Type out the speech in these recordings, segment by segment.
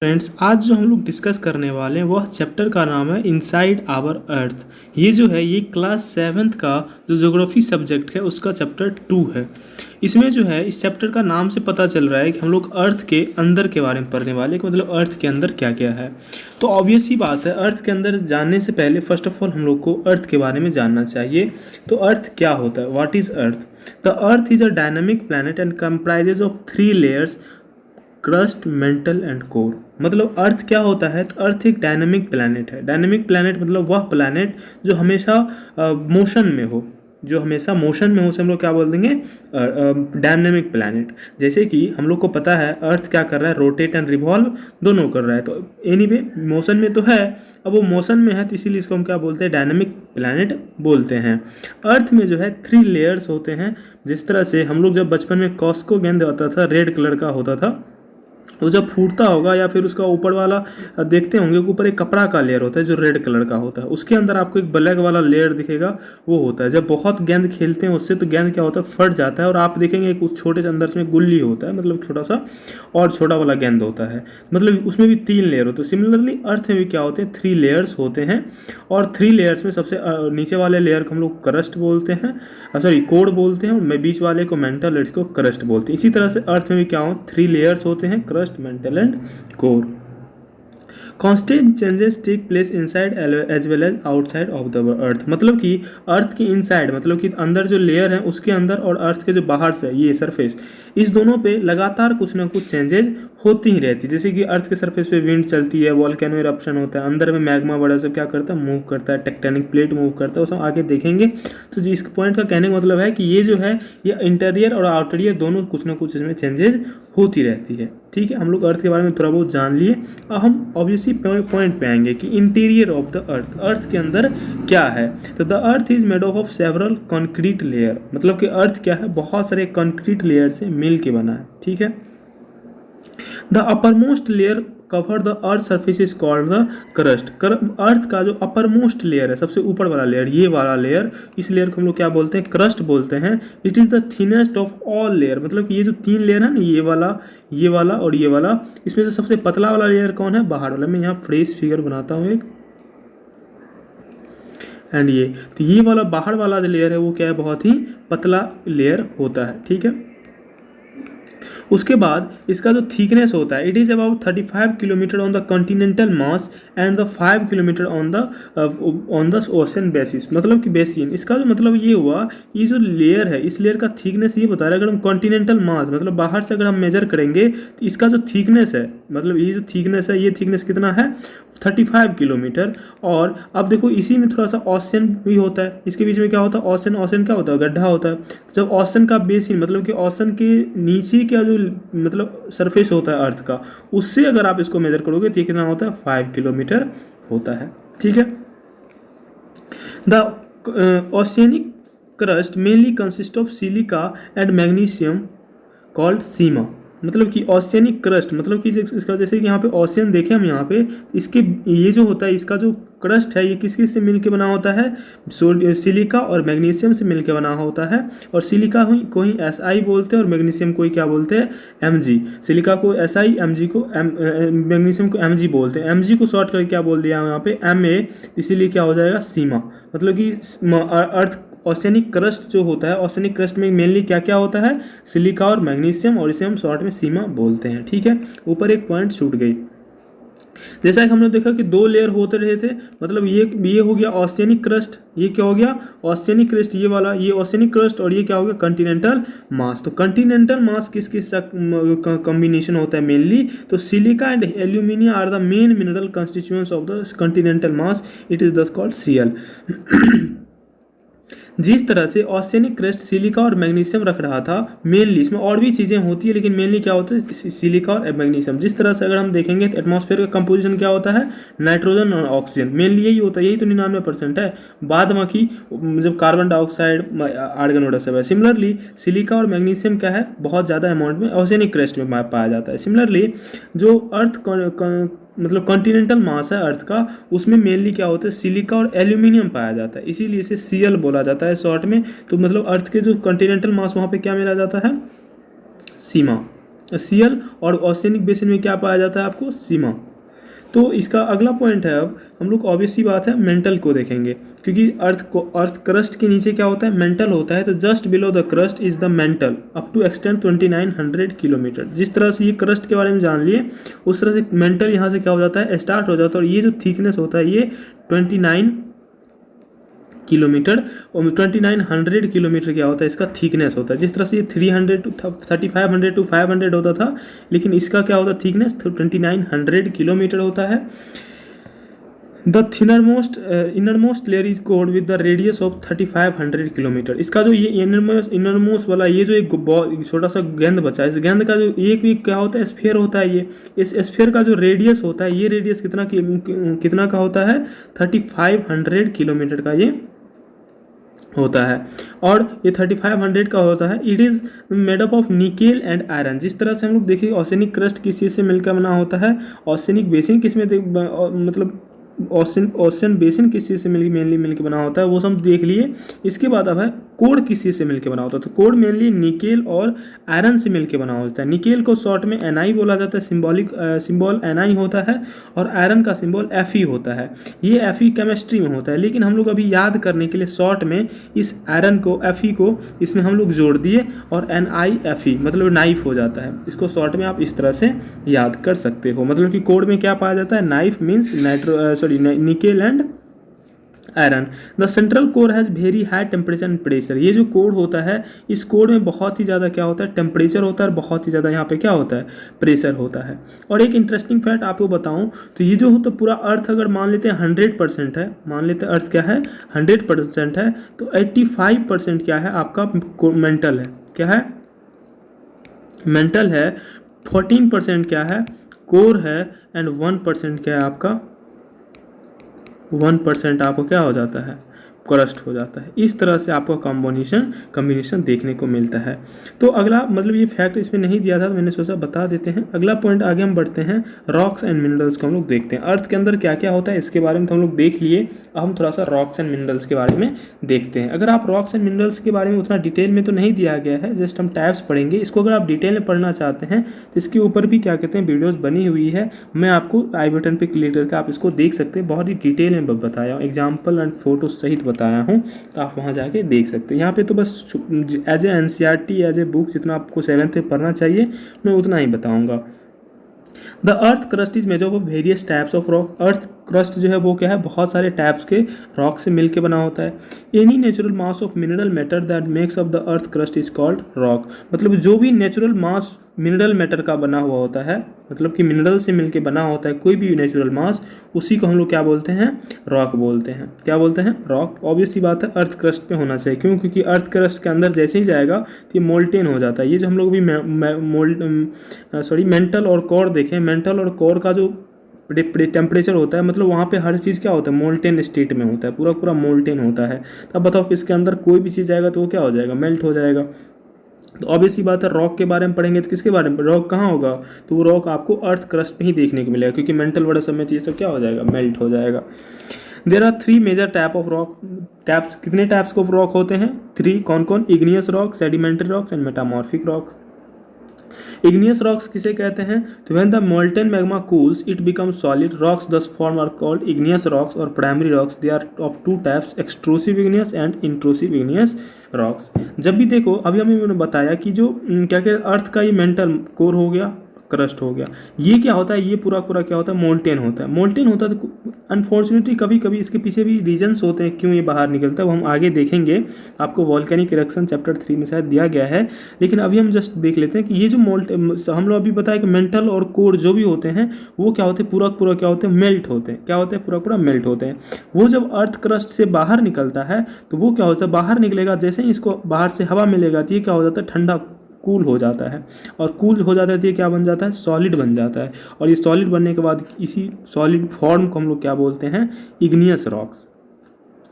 Friends, आज जो हम लोग डिस्कस करने वाले हैं वह चैप्टर का नाम है इनसाइड आवर अर्थ। ये जो है ये क्लास 7th का जो ज्योग्राफी सब्जेक्ट है उसका चैप्टर 2 है। इसमें जो है इस चैप्टर का नाम से पता चल रहा है कि हम लोग अर्थ के अंदर के बारे में पढ़ने वाले हैं कि मतलब अर्थ के अंदर क्या क्या है। तो ऑब्वियस ही बात है, अर्थ के अंदर जानने से पहले फर्स्ट ऑफ ऑल हम लोग को अर्थ के बारे में जानना चाहिए। तो अर्थ क्या होता है? What is earth? The earth is a dynamic planet and comprises of 3 layers: crust, mantle and core. मतलब अर्थ क्या होता है? तो अर्थ एक डायनेमिक प्लैनेट है। डायनेमिक प्लैनेट मतलब वह प्लैनेट जो हमेशा मोशन में हो, जो हमेशा मोशन में हो, उसे हम लोग क्या बोल देंगे? Dynamic planet. जैसे कि हम लोग को पता है अर्थ क्या कर रहा है, रोटेट एंड रिवॉल्व दोनों कर रहा है। तो एनीवे मोशन में तो है, अब वो मोशन में है तो इसीलिए इसको हम क्या बोलते हैं? डायनेमिक प्लैनेट बोलते हैं। अर्थ में जो है 3 लेयर्स होते हैं। जिस तरह से हम लोग जब बचपन में कॉस्को गेंद आता था, रेड कलर का होता था, वो जब फूटता होगा या फिर उसका ऊपर वाला देखते होंगे, ऊपर एक कपड़ा का लेयर होता है जो रेड कलर का होता है, उसके अंदर आपको एक ब्लैक वाला लेयर दिखेगा, वो होता है। जब बहुत गेंद खेलते हैं उससे तो गेंद क्या होता है? फट जाता है और आप देखेंगे एक उस छोटे से अंदर से गुल्ली होता है, मतलब छोटा सा और छोटा वाला गेंद होता है, मतलब उसमें भी 3 लेयर होते हैं। सिमिलरली अर्थ में भी क्या होते हैं? 3 लेयर्स होते हैं। और 3 लेयर्स में सबसे नीचे वाले लेयर को हम लोग क्रस्ट बोलते हैं, सॉरी कोर बोलते हैं, बीच वाले को मेंटल, इसको क्रस्ट बोलते हैं। इसी तरह से अर्थ में भी क्या हो? 3 लेयर्स होते हैं: crust, mantle and core. Constant changes take place inside as well as outside of the earth. मतलब कि अर्थ के इनसाइड मतलब कि अंदर जो लेयर है उसके अंदर और अर्थ के जो बाहर से ये सरफेस, इस दोनों पे लगातार कुछ ना कुछ चेंजेस होती ही रहती है। जैसे कि अर्थ के सरफेस पे विंड चलती है, वॉल्केनो इरप्शन होता है, अंदर में मैग्मा बड़ा सब क्या करता है? मूव करता है, टेक्टोनिक प्लेट मूव करता है, वो सब आगे देखेंगे। तो इस पॉइंट का कहने का मतलब है कि ये जो है ये इंटीरियर और आउटरियर दोनों कुछ ना कुछ इसमें चेंजेस होती रहती है। ठीक है, हम लोग अर्थ के बारे में थोड़ा बहुत जान लिए। अब हम ऑब्वियसली पॉइंट पे आएंगे कि इंटीरियर ऑफ द अर्थ, अर्थ के अंदर क्या है। तो the earth is made of several concrete layer. मतलब कि अर्थ क्या है? बहुत सारे कंक्रीट लेयर से मिल के बना है। ठीक है, the upper most layer cover the earth surface is called the crust. Earth का जो अपर मोस्ट लेयर है, सबसे ऊपर वाला लेयर, ये वाला लेयर, इस लेयर को हम लोग क्या बोलते हैं? क्रस्ट बोलते हैं। It is the thinnest of all layer. मतलब कि ये जो 3 लेयर है ना, ये वाला और ये वाला, इसमें से सबसे पतला वाला लेयर कौन है? बाहर वाला। मैं यहाँ फ्रेश फिगर बनाता हूँ एक, एंड ये तो ये वाला बाहर वाला जो लेयर है वो क्या है? बहुत ही पतला लेयर होता है। ठीक है, उसके बाद इसका जो थिकनेस होता है, it is about 35 kilometre on the continental mass and the 5 kilometre on the ocean basis. मतलब कि बेसिन। इसका जो मतलब ये हुआ, ये जो लेयर है इस लेयर का थिकनेस ये बता रहा है। अगर हम कॉन्टिनेंटल मास मतलब बाहर से अगर हम मेजर करेंगे तो इसका जो थिकनेस है, मतलब ये जो थिकनेस है, ये थिकनेस कितना है? 35 किलोमीटर। और अब देखो इसी में थोड़ा सा ऑशन भी होता है, इसके बीच में क्या होता है? ऑशन। ऑशन क्या होता है? गड्ढा होता है। जब ऑशन का बेसिन मतलब कि ऑशन के नीचे का जो मतलब सरफेस होता है अर्थ का, उससे अगर आप इसको मेजर करोगे तो ये कितना होता है? 5 किलोमीटर होता है। ठीक है, the oceanic crust mainly consist of silica and magnesium called sima. मतलब कि ऑशियनिक क्रस्ट मतलब कि इसका जैसे कि यहाँ पे ऑशियन देखें हम, यहाँ पे इसके ये जो होता है इसका जो क्रस्ट है ये किस किस से मिलके बना होता है? सिलिका और मैग्नीशियम से मिलके बना होता है। और सिलिका को ही SI बोलते हैं और मैग्नीशियम को ही क्या बोलते हैं? Mg। सिलिका को SI, Mg को मैग्नीशियम को Mg बोलते हैं। Mg को शॉर्ट करके क्या बोल दिया यहाँ पे? Ma। इसीलिए क्या हो जाएगा? सीमा। मतलब कि अर्थ ऑशियनिक क्रस्ट जो होता है, ऑशियनिक क्रस्ट में मेनली क्या क्या होता है? सिलिका और मैग्नीशियम, और इसे हम शॉर्ट में सीमा बोलते हैं। ठीक है, ऊपर एक पॉइंट छूट गई। जैसा कि हमने देखा कि 2 लेयर होते रहे थे, मतलब ये हो गया ऑशियनिक क्रस्ट, ये क्या हो गया? ऑशियनिक क्रस्ट, ये वाला ये ऑशियनिक क्रस्ट, और ये क्या हो गया? कॉन्टिनेंटल मास। तो कॉन्टिनेंटल मास किस किस कॉम्बिनेशन होता है मेनली? तो silica and aluminium are the main mineral constituents of the continental mass. It is thus called Cl। जिस तरह से ऑशियनिक क्रस्ट सिलिका और मैग्नीशियम रख रहा था मेनली, इसमें और भी चीज़ें होती है लेकिन मेनली क्या होता है? सिलिका और मैग्नीशियम। जिस तरह से अगर हम देखेंगे तो एटमॉस्फेयर का कंपोजिशन क्या होता है? नाइट्रोजन और ऑक्सीजन, मेनली यही होता है। यही तो 99% है। बाद बाकी जब कार्बन डाइऑक्साइड, आर्गन वगैरह सब है। सिमिलरली सिलिका और मैग्नीशियम क्या है? बहुत ज़्यादा अमाउंट में ऑशियनिक क्रस्ट में पाया जाता है। सिमिलरली जो अर्थ मतलब कॉन्टिनेंटल मास है अर्थ का, उसमें मेनली क्या होता है? सिलिका और एल्यूमिनियम पाया जाता है, इसीलिए इसे Cl बोला जाता है शॉर्ट में। तो मतलब अर्थ के जो कॉन्टिनेंटल मास वहाँ पे क्या मिला जाता है? सीमा। सियल, और ओशियनिक बेसिन में क्या पाया जाता है आपको, सीमा। तो इसका अगला पॉइंट है, अब हम लोग ऑब्वियस सी बात है मेंटल को देखेंगे, क्योंकि अर्थ क्रस्ट के नीचे क्या होता है, मेंटल होता है। तो just below the crust is the mantle up to extend 2900 kilometre. जिस तरह से ये क्रस्ट के बारे में जान लिए, उस तरह से मेंटल यहाँ से क्या हो जाता है, स्टार्ट हो जाता है। और ये जो थिकनेस होता है ये 29 किलोमीटर और 2900 किलोमीटर क्या होता है, इसका थिकनेस होता है। जिस तरह से ये 300 टू 3500 टू 500 होता था, लेकिन इसका क्या होता है, थिकनेस 2900 किलोमीटर होता है। The innermost layer is code with the radius of 3500 kilometre. इसका जो ये इनरमोस्ट वाला ये जो एक छोटा सा गेंद बचा है, इस गेंद का जो एक भी क्या होता है, स्फीयर होता है। ये इस स्फीयर का जो रेडियस होता है, ये रेडियस कितना का होता है, 3500 किलोमीटर का ये होता है। और ये 3500 का होता है। It is made up of nickel and iron. जिस तरह से हम लोग देखिए ओशियनिक क्रस्ट किस चीज़ से मिलकर बना होता है, ओशियनिक बेसिन किस में मतलब ओशन बेसिन किस चीज़ से मेनली मिलकर बना होता है, वो सब देख लिए। इसके बाद अब है कोड किस चीज़ से मिलकर बना होता है। तो कोड मेनली निकेल और आयरन से मिलकर बना होता है। निकेल को शॉर्ट में Ni बोला जाता है, सिंबल Ni होता है, और आयरन का सिंबल Fe होता है। ये Fe केमिस्ट्री में होता है, लेकिन हम लोग अभी याद करने के लिए शॉर्ट में इस आयरन को Fe को इसमें हम लोग जोड़ दिए और NiFe मतलब नाइफ हो जाता है। इसको शॉर्ट में आप इस तरह से याद कर सकते हो। मतलब कि कोड में क्या पाया जाता है, knife means nickel and iron. The central core has very high temperature and pressure. ये जो कोड होता है, इस कोड में बहुत ही ज़्यादा क्या होता है, टेम्परेचर होता है, और बहुत ही ज़्यादा यहाँ पे क्या होता है, प्रेशर होता है। और एक इंटरेस्टिंग फैक्ट आपको बताऊँ तो ये जो होता है पूरा अर्थ अगर मान लेते हैं 100% है, मान लेते हैं अर्थ क्या है 100% है, तो 85% क्या है आपका मेंटल है। क्या है, मेंटल है। 14% क्या है, कोर है। एंड 1% क्या है आपका, 1% आपको क्या हो जाता है, क्रस्ट हो जाता है। इस तरह से आपको कॉम्बिनेशन देखने को मिलता है। तो अगला मतलब ये फैक्ट इसमें नहीं दिया था, तो मैंने सोचा बता देते हैं। अगला पॉइंट आगे हम बढ़ते हैं, रॉक्स एंड मिनरल्स को हम लोग देखते हैं। अर्थ के अंदर क्या क्या होता है इसके बारे में तो हम लोग देख लिए। अब हम थोड़ा सा रॉक्स एंड मिनरल्स के बारे में देखते हैं। अगर आप रॉक्स एंड मिनरल्स के बारे में उतना डिटेल में तो नहीं दिया गया है, जस्ट हम टाइप्स पढ़ेंगे। इसको अगर आप डिटेल में पढ़ना चाहते हैं तो इसके ऊपर भी क्या कहते हैं वीडियोज़ बनी हुई है, मैं आपको आई बटन पर क्लिक करके आप इसको देख सकते हैं। बहुत ही डिटेल में बताया हूँ, एग्जाम्पल एंड फोटो सहित बताया हूँ, तो आप वहाँ जाके देख सकते हैं। यहाँ पे तो बस as a NCERT as a book जितना आपको 7th में पढ़ना चाहिए मैं उतना ही बताऊँगा। The earth crust is made of various types of rock. Earth crust जो है वो क्या है, बहुत सारे टाइप्स के रॉक से मिलके बना होता है। Any natural mass of mineral matter that makes of the earth crust is called rock. मतलब जो भी नेचुरल मास मिनरल मैटर का बना हुआ होता है, मतलब कि मिनरल से मिलके बना होता है कोई भी नेचुरल मास, उसी को हम लोग क्या बोलते हैं, रॉक बोलते हैं। क्या बोलते हैं, रॉक। ऑब्वियस सी बात है अर्थ क्रस्ट पे होना चाहिए, क्यों, क्योंकि अर्थ क्रस्ट के अंदर जैसे ही जाएगा तो ये मोल्टेन हो जाता है। ये जो हम लोग भी मेंटल और कोर देखें, मेंटल और कोर का जो टेम्परेचर होता है, मतलब वहाँ पे हर चीज़ क्या होता है, मोल्टेन स्टेट में होता है, पूरा पूरा मोल्टेन होता है। तो अब बताओ कि इसके अंदर कोई भी चीज़ आएगा तो वो क्या हो जाएगा, मेल्ट हो जाएगा। तो ऑब्वियस ही बात है रॉक के बारे में पढ़ेंगे तो किसके बारे में, रॉक कहाँ होगा, तो वो रॉक आपको अर्थ क्रस्ट में ही देखने को मिलेगा, क्योंकि मेंटल बड़े समय ये सब क्या हो जाएगा, मेल्ट हो जाएगा। There are 3 major type of rock. Types, कितने टाइप्स के रॉक होते हैं, 3। कौन कौन, igneous rock, sedimentary rocks and metamorphic rocks. Igneous rocks किसे कहते हैं, तो when the molten magma cools it becomes solid rocks thus form are called igneous rocks और primary rocks. They are of 2 types, extrusive igneous and intrusive igneous rocks. जब भी देखो अभी मैंने बताया कि जो क्या कहते हैं अर्थ का ये मेंटल कोर हो गया, क्रस्ट हो गया, ये क्या होता है, ये पूरा पूरा क्या होता है, मोल्टेन होता है। मोल्टेन होता है तो अनफॉर्चुनेटली कभी कभी इसके पीछे भी रीजंस होते हैं क्यों ये बाहर निकलता है, वो हम आगे देखेंगे। आपको वॉल्केनिक इरेक्शन चैप्टर 3 में शायद दिया गया है, लेकिन अभी हम जस्ट देख लेते हैं कि ये जो हम लोग अभी बताया कि मेंटल और कोर जो भी होते हैं वो क्या होते हैं, पूरा पूरा क्या होते हैं, मेल्ट होते हैं। क्या होते हैं, पूरा पूरा मेल्ट होते हैं। वो जब अर्थ क्रस्ट से बाहर निकलता है तो वो क्या होता है, बाहर निकलेगा, जैसे ही इसको बाहर से हवा मिलेगा तो ये क्या हो जाता है, ठंडा कूल हो जाता है, और कूल हो जाता है तो ये क्या बन जाता है, सॉलिड बन जाता है। और ये सॉलिड बनने के बाद इसी सॉलिड फॉर्म को हम लोग क्या बोलते हैं, इग्नियस रॉक्स।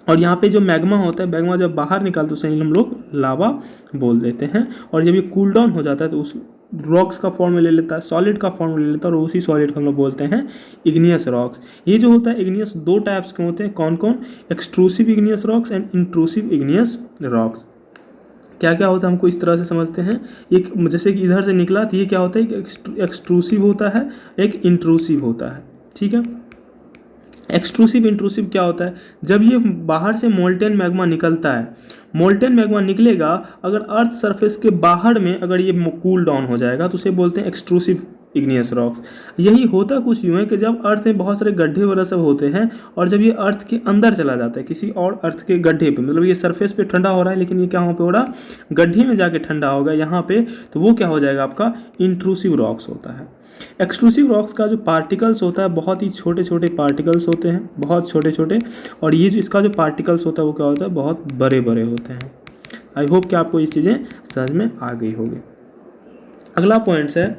और यहाँ पे जो मैग्मा होता है, मैग्मा जब बाहर निकालते तो उसे हम लोग लावा बोल देते हैं। और जब ये कूल डाउन हो जाता है तो उस रॉक्स का फॉर्म ले लेता है, सॉलिड का फॉर्म ले लेता है, और उसी सॉलिड को हम लोग बोलते हैं इग्नियस रॉक्स। ये जो होता है इग्नियस 2 टाइप्स के होते हैं, कौन कौन, extrusive igneous rocks and intrusive igneous rocks. क्या क्या होता है हमको इस तरह से समझते हैं। एक जैसे कि इधर से निकला तो ये क्या होता है, एक एक्सट्रूसिव होता है, एक इंट्रूसिव होता है। ठीक है, एक्सट्रूसिव इंट्रूसिव क्या होता है, जब ये बाहर से मोल्टेन मैग्मा निकलता है, मोल्टेन मैग्मा निकलेगा, अगर अर्थ सरफेस के बाहर में अगर ये कूल डाउन हो जाएगा तो उसे बोलते हैं एक्सट्रूसिव इग्नियस रॉक्स। यही होता कुछ यूँ है कि जब अर्थ में बहुत सारे गड्ढे वगैरह सब होते हैं और जब ये अर्थ के अंदर चला जाता है किसी और अर्थ के गड्ढे पे, मतलब ये सरफेस पे ठंडा हो रहा है लेकिन ये क्या वहाँ पे हो रहा, गड्ढे में जाके ठंडा होगा यहाँ पे, तो वो क्या हो जाएगा आपका इंट्रूसिव रॉक्स होता है। एक्सट्रूसिव रॉक्स का जो पार्टिकल्स होता है बहुत ही छोटे छोटे पार्टिकल्स होते हैं, बहुत छोटे छोटे, और ये जो इसका जो पार्टिकल्स होता है वो क्या होता है, बहुत बड़े बड़े होते हैं। आई होप कि आपको ये चीज़ें समझ में आ गई होगी। अगला पॉइंट्स है,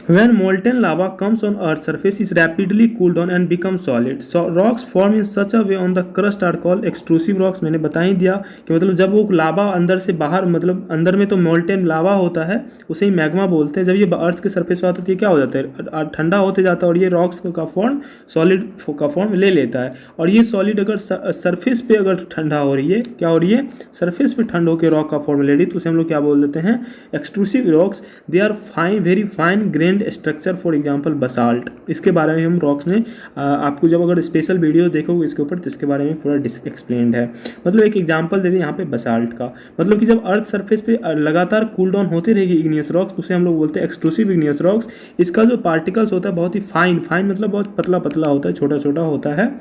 when molten lava comes on earth surface is rapidly cooled down and becomes solid, so rocks form in such a way on the crust are called extrusive rocks। मैंने बता ही दिया कि मतलब जब वो लावा अंदर से बाहर, मतलब अंदर में तो मोल्टेन लावा होता है उसे ही मैग्मा बोलते हैं, जब ये अर्थ के सरफेस पर आता है तो ये क्या हो जाता है, ठंडा होते जाता है और ये रॉक्स का फॉर्म सॉलिड का फॉर्म ले लेता है। और ये सॉलिड अगर सरफेस पे अगर ठंडा हो रही है, क्या हो रही है, सरफेस पे ठंड होकर रॉक का फॉर्म ले रही है, तो उसे हम लोग क्या बोल देते हैं, extrusive rocks. They are fine, very fine grain structure, for example basalt. इसके बारे में हम रॉक्स में आपको जब अगर स्पेशल वीडियो देखोगे इसके ऊपर तो इसके बारे में पूरा एक्सप्लेन्ड है। मतलब एक एग्जांपल दे दें यहाँ पे बसाल्ट का, मतलब कि जब अर्थ सरफेस पे लगातार कूल डाउन होती रहेगी इग्नियस रॉक्स, उसे हम लोग बोलते हैं एक्सट्रूसिव इग्नियस रॉक्स। इसका जो पार्टिकल्स होता है बहुत ही फाइन, फाइन मतलब बहुत पतला पतला होता है, छोटा छोटा होता है,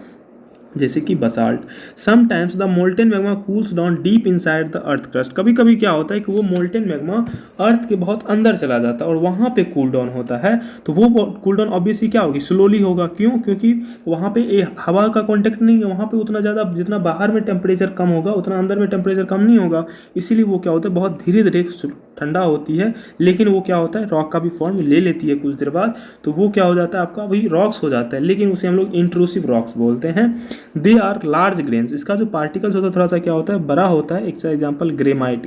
जैसे कि basalt. Sometimes the molten magma cools down deep inside the earth crust. कभी कभी क्या होता है कि वो मोल्टेन मैग्मा अर्थ के बहुत अंदर चला जाता है और वहाँ पे कूल डाउन होता है, तो वो कूल डाउन ऑब्वियसली क्या होगी, स्लोली होगा। क्यों, क्योंकि वहाँ पे हवा का कॉन्टेक्ट नहीं है, वहाँ पे उतना ज़्यादा, जितना बाहर में टेम्परेचर कम होगा उतना अंदर में टेम्परेचर कम नहीं होगा, इसीलिए वो क्या होता है बहुत धीरे धीरे ठंडा होती है। लेकिन वो क्या होता है, रॉक का भी फॉर्म ले लेती है कुछ देर बाद, तो वो क्या हो जाता है आपका, वही रॉक्स हो जाता है, लेकिन उसे हम लोग इंट्रूसिव रॉक्स बोलते हैं। They are large grains. इसका जो पार्टिकल्स होता है थोड़ा सा क्या होता है, बड़ा होता है। एक example granite,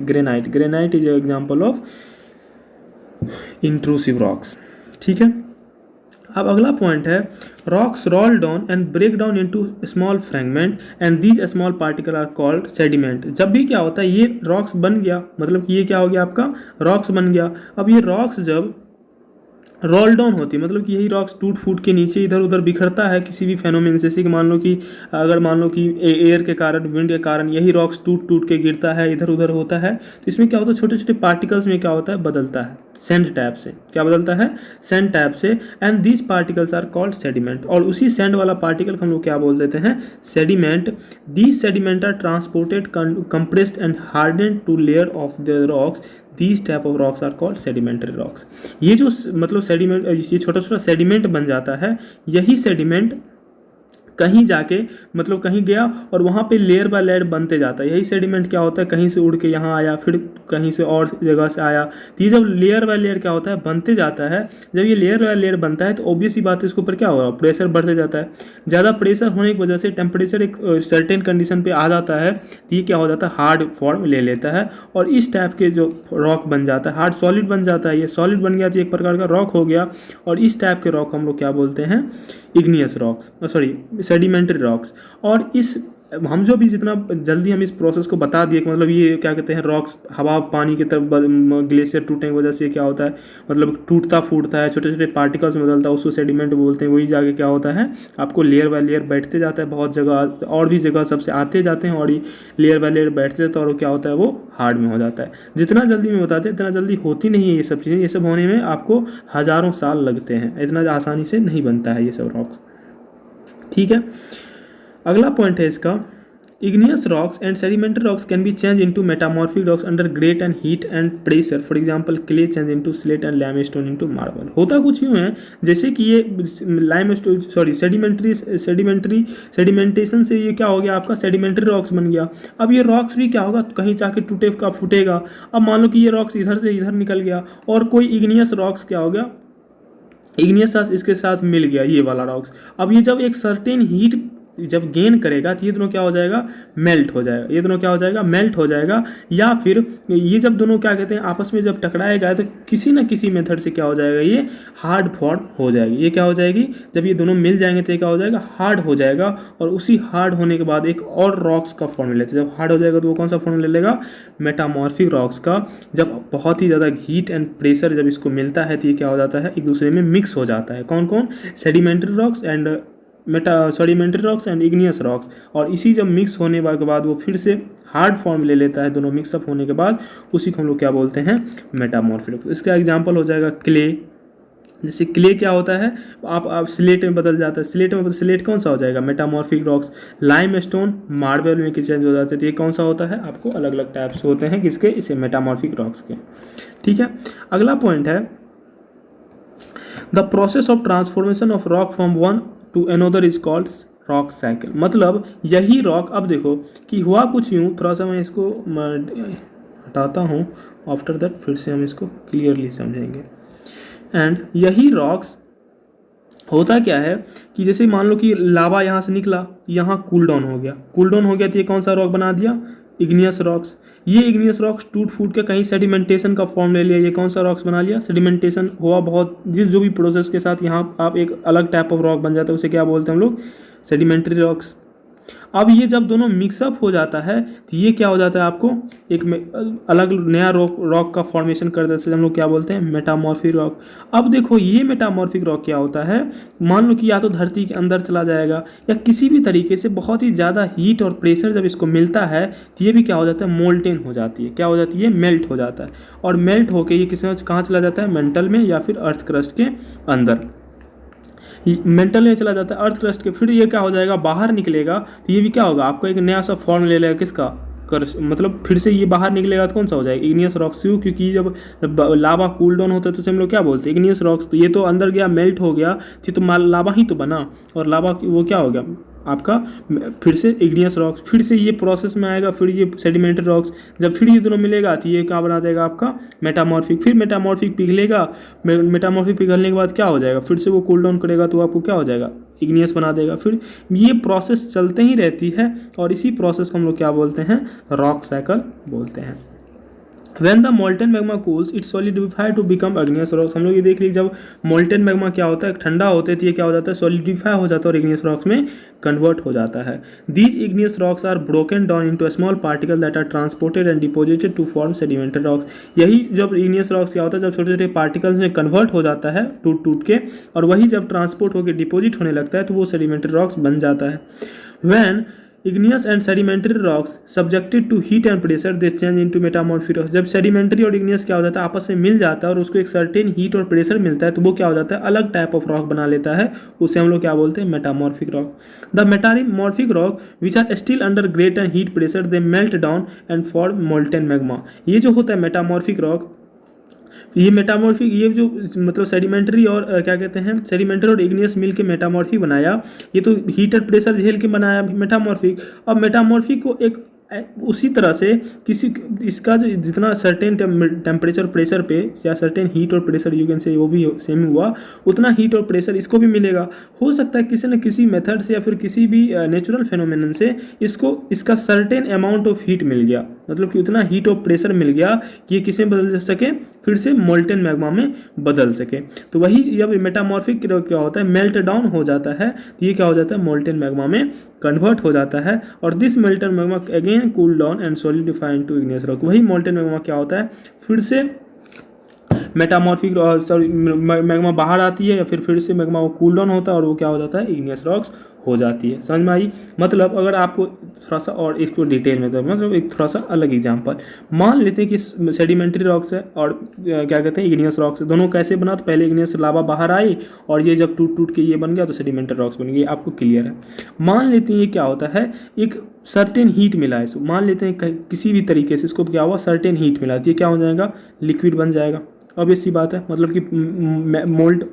granite is example of intrusive rocks. ठीक है, अब अगला पॉइंट है, rocks roll down and break down into small fragment and these small particle are called sediment. जब भी क्या होता है, ये रॉक्स बन गया, मतलब कि ये क्या हो गया आपका, रॉक्स बन गया। अब ये रॉक्स जब रोल डाउन होती है, मतलब कि यही रॉक्स टूट फूट के नीचे इधर उधर बिखरता है किसी भी फेनोमेन, जैसे कि मान लो कि अगर मान लो कि एयर के कारण, विंड के कारण यही रॉक्स टूट टूट के गिरता है, इधर उधर होता है, तो इसमें क्या होता है, छोटे छोटे पार्टिकल्स में क्या होता है, बदलता है सैंड टाइप से। क्या बदलता है, सैंड टाइप से। And these particles are called sediment, और उसी सैंड वाला पार्टिकल हम लोग क्या बोल देते हैं, sediment. These sediment are transported, compressed and hardened to layer of the rocks. These type of rocks are called sedimentary rocks। ये जो मतलब सेडिमेंट, ये छोटा छोटा सेडिमेंट बन जाता है, यही सेडिमेंट कहीं जाके, मतलब कहीं गया और वहाँ पे लेयर बाय लेयर बनते जाता है। यही सेडिमेंट क्या होता है, कहीं से उड़ के यहाँ आया, फिर कहीं से और जगह से आया, तो ये जब लेयर बाय लेयर क्या होता है, बनते जाता है। जब ये लेयर बाय लेयर बनता है तो ऑब्वियस ही बात है, इसके ऊपर क्या होगा, प्रेशर बढ़ते जाता है। ज़्यादा प्रेशर होने की वजह से टेम्परेचर एक सर्टेन कंडीशन पे आ जाता है, तो ये क्या हो जाता है, हार्ड फॉर्म ले लेता है और इस टाइप के जो रॉक बन जाता है, हार्ड सॉलिड बन जाता है। ये सॉलिड बन गया तो एक प्रकार का रॉक हो गया, और इस टाइप के रॉक हम लोग क्या बोलते हैं, igneous rocks, sorry sedimentary rocks. और इस हम जो भी जितना जल्दी हम इस प्रोसेस को बता दिए कि मतलब ये क्या कहते हैं, रॉक्स हवा पानी की तरफ, ग्लेशियर टूटने की वजह से क्या होता है, मतलब टूटता फूटता है, छोटे छोटे पार्टिकल्स में बदलता है, उसको सेडिमेंट बोलते हैं। वही जाके क्या होता है, आपको लेयर बाय लेयर बैठते जाता है, बहुत जगह और भी जगह सबसे आते जाते हैं और ये लेयर बाय लेयर बैठते जाते हैं, और क्या होता है, वो हार्ड में हो जाता है। जितना जल्दी में बताते हैं इतना जल्दी होती नहीं है ये सब चीज़ें, ये सब होने में आपको हज़ारों साल लगते हैं, इतना आसानी से नहीं बनता है ये सब रॉक्स। ठीक है, अगला पॉइंट है इसका, igneous rocks and sedimentary rocks can be change into metamorphic rocks under great and heat and pressure. For example clay change into slate and limestone into marble. होता कुछ यूँ है, जैसे कि ये लाइमस्टोन, सॉरी सेडिमेंटेशन से ये क्या हो गया आपका, सेडिमेंट्री रॉक्स बन गया। अब ये रॉक्स भी क्या होगा, कहीं जाके टूटे का फूटेगा। अब मान लो कि ये रॉक्स इधर से इधर निकल गया और कोई इग्नियस रॉक्स क्या हो गया, इग्नियस इसके साथ मिल गया, ये वाला रॉक्स। अब ये जब एक सर्टेन हीट जब गेन करेगा तो ये दोनों क्या हो जाएगा, मेल्ट हो जाएगा, ये दोनों क्या हो जाएगा, मेल्ट हो जाएगा। या फिर ये जब दोनों क्या कहते हैं आपस में जब टकराएगा तो किसी न किसी मेथड से क्या हो जाएगा, ये हार्ड फॉर्म हो जाएगी। ये क्या हो जाएगी, जब ये दोनों मिल जाएंगे तो ये क्या हो जाएगा, हार्ड हो जाएगा। और उसी हार्ड होने के बाद एक और रॉक्स का फॉर्म ले लेते हैं। जब हार्ड हो जाएगा तो वो कौन सा फॉर्म ले लेगा, मेटामॉर्फिक रॉक्स का। जब बहुत ही ज़्यादा हीट एंड प्रेशर जब इसको मिलता है तो ये क्या हो जाता है, एक दूसरे में मिक्स हो जाता है। कौन कौन, sedimentary rocks and sedimentary rocks and igneous rocks. और इसी जब मिक्स होने के बाद वो फिर से हार्ड फॉर्म ले लेता है, दोनों मिक्सअप होने के बाद, उसी को हम लोग क्या बोलते हैं, मेटामॉर्फिक। इसका एग्जांपल हो जाएगा क्ले। जैसे क्ले क्या होता है, आप स्लेट में बदल जाता है, स्लेट कौन सा हो जाएगा, metamorphic rocks. Lime stone marble में चेंज हो जाते हैं, तो ये कौन सा होता है, आपको अलग अलग टाइप्स होते हैं किसके, इसे मेटामॉर्फिक रॉक्स के। ठीक है, अगला पॉइंट है the process of transformation of rock from one two another is called rock cycle. मतलब यही रॉक, अब देखो कि हुआ कुछ यूँ, थोड़ा सा मैं इसको हटाता हूँ, आफ्टर दैट फिर से हम इसको क्लियरली समझेंगे। एंड यही रॉक्स होता क्या है कि जैसे मान लो कि लावा यहाँ से निकला, यहाँ कूल डाउन हो गया, तो ये कौन सा रॉक बना दिया, इग्नियस रॉक्स। ये इग्नियस रॉक्स टूट फूट के कहीं सेडिमेंटेशन का फॉर्म ले लिया, ये कौन सा रॉक्स बना लिया, सेडिमेंटेशन हुआ बहुत, जो भी प्रोसेस के साथ यहाँ आप एक अलग टाइप ऑफ रॉक बन जाता है, उसे क्या बोलते हैं हम लोग, सेडिमेंट्री रॉक्स। अब ये जब दोनों मिक्सअप हो जाता है तो ये क्या हो जाता है, आपको एक अलग नया रॉक का फॉर्मेशन कर देते हैं, हम लोग क्या बोलते हैं, मेटामॉर्फिक रॉक। अब देखो ये मेटामॉर्फिक रॉक क्या होता है, मान लो कि या तो धरती के अंदर चला जाएगा या किसी भी तरीके से बहुत ही ज़्यादा हीट और प्रेशर जब इसको मिलता है तो ये भी क्या हो जाता है, मोल्टेन हो जाती है, क्या हो जाती है, मेल्ट हो जाता है। और मेल्ट होकर ये किसी कहाँ चला जाता है, मेंटल में या फिर अर्थ क्रस्ट के अंदर, मेंटल में चला जाता है अर्थ क्रस्ट के। फिर ये क्या हो जाएगा, बाहर निकलेगा तो ये भी क्या होगा, आपको एक नया सा फॉर्म ले लेगा, किसका, मतलब फिर से ये बाहर निकलेगा तो कौन सा हो जाएगा, इग्नियस रॉक्स। क्योंकि जब लावा कूल डाउन होता है तो हम लोग क्या बोलते हैं, इग्नियस रॉक्स। तो ये तो अंदर गया, मेल्ट हो गया, तो लावा ही तो बना, और लावा वो क्या हो गया आपका, फिर से इग्नियस रॉक्स। फिर से ये प्रोसेस में आएगा, फिर ये सेडिमेंट्री रॉक्स। जब फिर ये दोनों मिलेगा तो ये क्या बना देगा आपका, मेटामॉर्फिक। फिर मेटामॉर्फिक पिघलेगा, मेटामॉर्फिक पिघलने के बाद क्या हो जाएगा, फिर से वो कूल डाउन करेगा तो आपको क्या हो जाएगा, इग्नियस बना देगा। फिर ये प्रोसेस चलते ही रहती है, और इसी प्रोसेस को हम लोग क्या बोलते हैं, रॉक साइकिल बोलते हैं। When the molten magma cools, it solidify to become igneous rocks। हम लोग ये देख लीजिए, जब molten magma क्या होता है, ठंडा होते तो ये क्या हो जाता है, solidify हो जाता है और igneous rocks में convert हो जाता है। These igneous rocks are broken down into a small particle that are transported and deposited to form sedimentary rocks। यही जब igneous rocks क्या होता है, जब छोटे छोटे particles में convert हो जाता है टूट टूट के, और वही जब ट्रांसपोर्ट होकर डिपोजिट होने लगता है तो वो sedimentary rocks बन जाता है। When igneous and sedimentary rocks subjected to heat and pressure they change into metamorphic rocks। जब सेडिमेंट्री और igneous क्या हो जाता है, आपस में मिल जाता है और उसको एक सर्टेन हीट और प्रेशर मिलता है तो वो क्या हो जाता है, अलग टाइप ऑफ रॉक बना लेता है, उसे हम लोग क्या बोलते हैं, metamorphic rock. The metamorphic rock which are still under great and heat pressure they melt down and form molten magma. ये जो होता है मेटामॉर्फिक रॉक, ये मेटामॉर्फिक, ये जो मतलब सेडिमेंट्री और क्या कहते हैं, सेडिमेंट्री और इग्नियस मिल के मेटामॉर्फिक बनाया, ये तो हीटर प्रेशर झेल के बनाया मेटामॉर्फिक। अब मेटामॉर्फिक को एक उसी तरह से किसी इसका जो जितना सर्टेन टेम्परेचर प्रेशर पे या सर्टेन हीट और प्रेशर यू कैन से वो भी सेम हुआ, उतना हीट और प्रेशर इसको भी मिलेगा। हो सकता है किसी न किसी मेथड से या फिर किसी भी नेचुरल फेनोमेनन से इसको इसका सर्टेन अमाउंट ऑफ हीट मिल गया, मतलब कि उतना हीट और प्रेशर मिल गया कि ये किसी में बदल सके, फिर से मोल्टेन मैग्मा में बदल सके। तो वही जब मेटामॉर्फिक क्या होता है, मेल्ट डाउन हो जाता है तो ये क्या हो जाता है, मोल्टेन मैग्मा में कन्वर्ट हो जाता है। और this molten magma again cool down and solidify into igneous rock. वही मोल्टेन मैग्मा क्या होता है, फिर से मेटामॉर्फिक मैग्मा बाहर आती है, या फिर से मैग्मा वो कूल डाउन होता है और वो क्या हो जाता है, इग्नियस रॉक्स हो जाती है। समझ में आई। मतलब अगर आपको थोड़ा सा और इसको डिटेल में तो मतलब एक थोड़ा सा अलग एग्जांपल मान लेते हैं कि सेडिमेंट्री रॉक्स है और क्या कहते हैं, इग्नियस रॉक्स है। दोनों कैसे बना, तो पहले इग्नियस लावा बाहर आई और ये जब टूट टूट के ये बन गया तो सेडिमेंट्री रॉक्स बन गई। आपको क्लियर है। मान लेते हैं ये क्या होता है, एक सर्टेन हीट मिला है इसको, मान लेते हैं किसी भी तरीके से इसको क्या हुआ, सर्टेन हीट मिला, तो ये क्या हो जाएगा, लिक्विड बन जाएगा। अब सी बात है, मतलब कि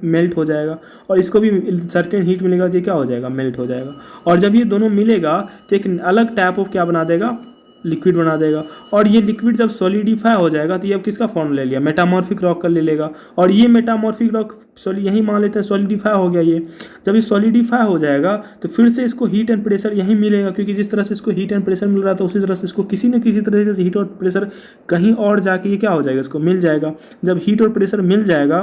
मेल्ट हो जाएगा, और इसको भी सर्टेन हीट मिलेगा तो ये क्या हो जाएगा, मेल्ट हो जाएगा। और जब ये दोनों मिलेगा तो एक अलग टाइप ऑफ क्या बना देगा, लिक्विड बना देगा। और ये लिक्विड जब सॉलिडिफाई हो जाएगा तो ये अब किसका फॉर्म ले लिया, मेटामॉर्फिक रॉक का ले लेगा। और ये मेटामॉर्फिक रॉक यही मान लेते हैं सॉलिडिफाई हो गया। ये जब ये सॉलिडिफाई हो जाएगा तो फिर से इसको हीट एंड प्रेशर यहीं मिलेगा, क्योंकि जिस तरह से इसको हीट एंड प्रेशर मिल रहा था उसी तरह से इसको किसी न किसी तरीके से हीट और प्रेशर कहीं और जाके ये क्या हो जाएगा, इसको मिल जाएगा। जब हीट और प्रेशर मिल जाएगा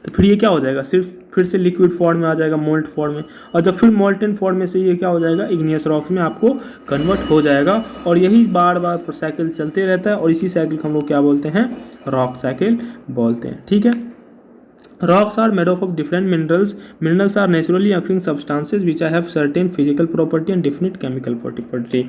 तो फिर ये क्या हो जाएगा, सिर्फ फिर से लिक्विड फॉर्म में आ जाएगा, मोल्ट फॉर्म में। और जब फिर मोल्टन फॉर्म में से ये क्या हो जाएगा, इग्नियस रॉक्स में आपको कन्वर्ट हो जाएगा। और यही बार बार साइकिल चलते रहता है और इसी साइकिल को हम लोग क्या बोलते हैं, रॉक साइकिल बोलते हैं। ठीक है। Rocks are made up of different minerals. Minerals are naturally occurring substances which have certain physical property and definite chemical property.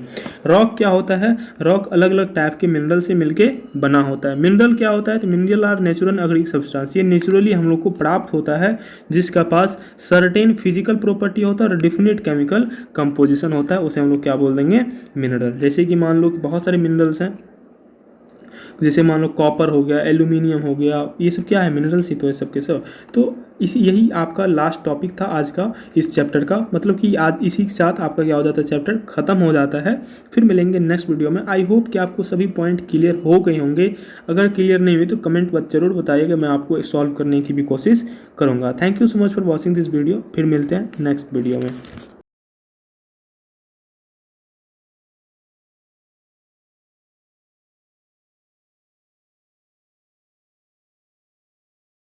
Rock क्या होता है, रॉक अलग अलग टाइप के मिनरल से मिलके बना होता है। मिनरल क्या होता है, तो mineral are natural occurring substance, ये नेचुरली हम लोग को प्राप्त होता है जिसका पास सर्टेन फिजिकल प्रॉपर्टी होता है और डिफिनिट केमिकल कंपोजिशन होता है, उसे हम लोग क्या बोल देंगे, मिनरल। जैसे कि मान लो कि बहुत सारे मिनरल्स हैं, जैसे मान लो कॉपर हो गया, एल्यूमिनियम हो गया, ये सब क्या है, मिनरल्स ही तो है सबके सब। तो यही आपका लास्ट टॉपिक था आज का इस चैप्टर का, मतलब कि आज इसी के साथ आपका क्या हो जाता है, चैप्टर खत्म हो जाता है। फिर मिलेंगे नेक्स्ट वीडियो में। आई होप कि आपको सभी पॉइंट क्लियर हो गए होंगे। अगर क्लियर नहीं हुई तो कमेंट जरूर बताइएगा, मैं आपको सॉल्व करने की भी कोशिश करूँगा। Thank you so much for watching this video. फिर मिलते हैं नेक्स्ट वीडियो में।